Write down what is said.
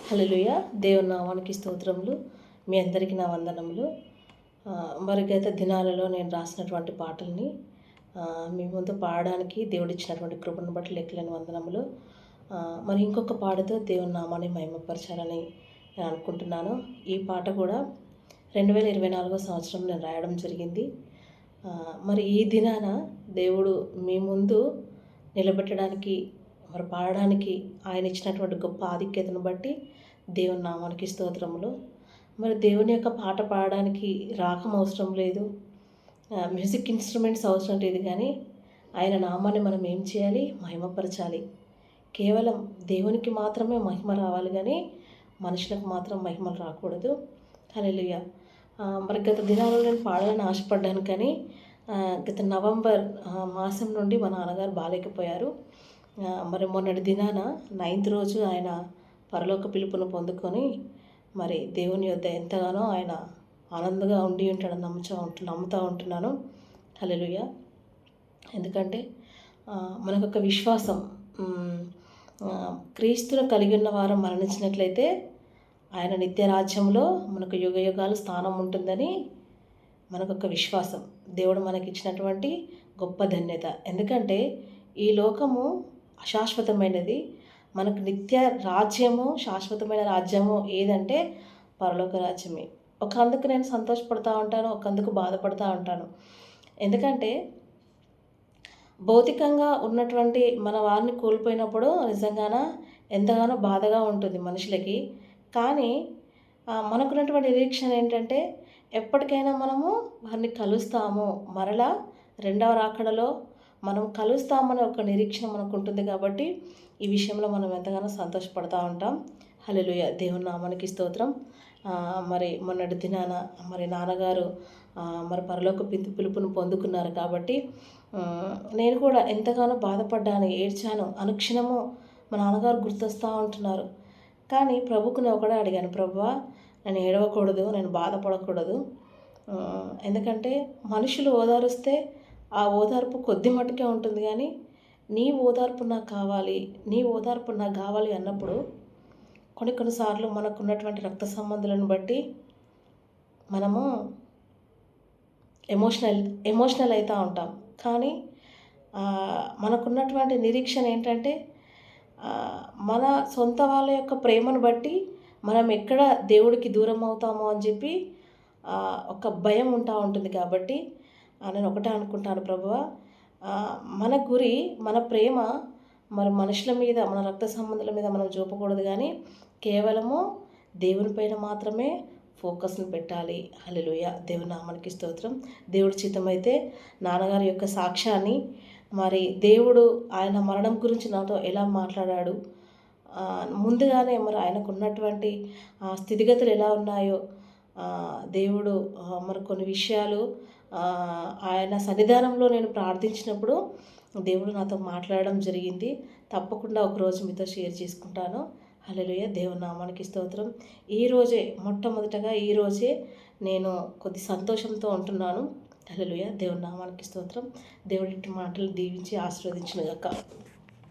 హల్లెలూయా. దేవుని నామానికి స్తోత్రములు. మీ అందరికీ నా వందనములు. మరి గత దినాలలో నేను రాసినటువంటి పాటల్ని మీ ముందు పాడడానికి దేవుడిచ్చినటువంటి కృపను బట్టి లెక్కలేని వందనములు. మరి ఇంకొక పాటతో దేవుని నామాన్ని మహిమపరచాలని నేను అనుకుంటున్నాను. ఈ పాట కూడా 2024 సంవత్సరం నేను రాయడం జరిగింది. మరి ఈ దినాన దేవుడు మీ ముందు నిలబెట్టడానికి, మరి పాడడానికి ఆయన ఇచ్చినటువంటి గొప్ప ఆధిక్యతను బట్టి దేవుని నామానికి స్తోత్రములు. మరి దేవుని యొక్క పాట పాడడానికి రాగం అవసరం లేదు, మ్యూజిక్ ఇన్స్ట్రుమెంట్స్ అవసరం లేదు, కానీ ఆయన నామాన్ని మనం ఏం చేయాలి? మహిమపరచాలి. కేవలం దేవునికి మాత్రమే మహిమ రావాలి, కానీ మనుషులకు మాత్రం మహిమలు రాకూడదు. హల్లెలూయా. మరి గత దినాల్లో నేను పాడాలని ఆశపడ్డాను, కానీ గత నవంబర్ మాసం నుండి మా నాన్నగారు బాగాలేకపోయారు. మరి మొన్నటి దినాన 9th రోజు ఆయన పరలోక పిలుపును పొందుకొని మరి దేవుని యొద్ద ఎంతగానో ఆయన ఆనందంగా ఉండి ఉంటాడని నమ్ముతూ ఉంటున్నాను. హల్లెలూయా. ఎందుకంటే మనకొక విశ్వాసం, క్రీస్తును కలిగి ఉన్న వారం మరణించినట్లయితే ఆయన నిత్య రాజ్యంలో మనకు యుగ యుగాలు స్థానం ఉంటుందని మనకొక విశ్వాసం. దేవుడు మనకి ఇచ్చినటువంటి గొప్ప ధన్యత. ఎందుకంటే ఈ లోకము అశాశ్వతమైనది, మనకు నిత్య రాజ్యము, శాశ్వతమైన రాజ్యము ఏదంటే పరలోక రాజ్యమే. ఒకందుకు నేను సంతోషపడుతూ ఉంటాను, ఒకందుకు బాధపడుతూ ఉంటాను. ఎందుకంటే భౌతికంగా ఉన్నటువంటి మన వారిని కోల్పోయినప్పుడు నిజంగాన ఎంతగానో బాధగా ఉంటుంది మనుషులకి. కానీ మనకున్నటువంటి నిరీక్షణ ఏంటంటే ఎప్పటికైనా మనము వారిని కలుస్తాము, మరలా రెండవ రాకడలో మనం కలుస్తామనే ఒక నిరీక్షణ మనకు ఉంటుంది. కాబట్టి ఈ విషయంలో మనం ఎంతగానో సంతోషపడుతూ ఉంటాం. హల్లెలూయా. దేవుని నామానికి స్తోత్రం. మరి మొన్నటి దినాన మరి నాన్నగారు మరి పరలోక పిలుపును పొందుకున్నారు. కాబట్టి నేను కూడా ఎంతగానో బాధపడ్డాను, ఏడ్చాను. అనుక్షణము మా నాన్నగారు గుర్తొస్తూ ఉంటున్నారు. కానీ ప్రభుకు నేను ఒకటే అడిగాను, ప్రభువా నేను ఏడవకూడదు, నేను బాధపడకూడదు. ఎందుకంటే మనుషులు ఓదారుస్తే ఆ ఓదార్పు కొద్ది మట్టుకే ఉంటుంది, కానీ నీ ఓదార్పు నాకు కావాలి, నీ ఓదార్పు నాకు కావాలి అన్నప్పుడు కొన్నిసార్లు మనకున్నటువంటి రక్త సంబంధాలను బట్టి మనము ఎమోషనల్ అవుతూ ఉంటాం. కానీ మనకున్నటువంటి నిరీక్షణ ఏంటంటే మన సొంత వాళ్ళ యొక్క ప్రేమను బట్టి మనం ఎక్కడ దేవుడికి దూరం అవుతామో అని చెప్పి ఒక భయం ఉంటుంది. కాబట్టి నేను ఒకటే అనుకుంటాను, ప్రభువా మన గురి, మన ప్రేమ మరి మనుషుల మీద, మన రక్త సంబంధాల మీద మనం చూపకూడదు, కానీ కేవలము దేవుని పైన మాత్రమే ఫోకస్ని పెట్టాలి. హల్లెలూయా. దేవుని నామానికి స్తోత్రం. దేవుడి చిత్తమైతే నాన్నగారి యొక్క సాక్ష్యాన్ని, మరి దేవుడు ఆయన మరణం గురించి నాతో ఎలా మాట్లాడాడు, ముందుగానే మరి ఆయనకు ఉన్నటువంటి స్థితిగతులు ఎలా ఉన్నాయో, దేవుడు మరి కొన్ని విషయాలు ఆయన సన్నిధానంలో నేను ప్రార్థించినప్పుడు దేవుడు నాతో మాట్లాడడం జరిగింది. తప్పకుండా ఒకరోజు మీతో షేర్ చేసుకుంటాను. హల్లెలూయా. దేవుని నామానికి స్తోత్రం. మొట్టమొదటగా ఈరోజే నేను కొద్ది సంతోషంతో ఉంటున్నాను. హల్లెలూయా. దేవుని నామానికి స్తోత్రం. దేవుడి మాటలు దీవించి ఆశీర్వదించును గాక.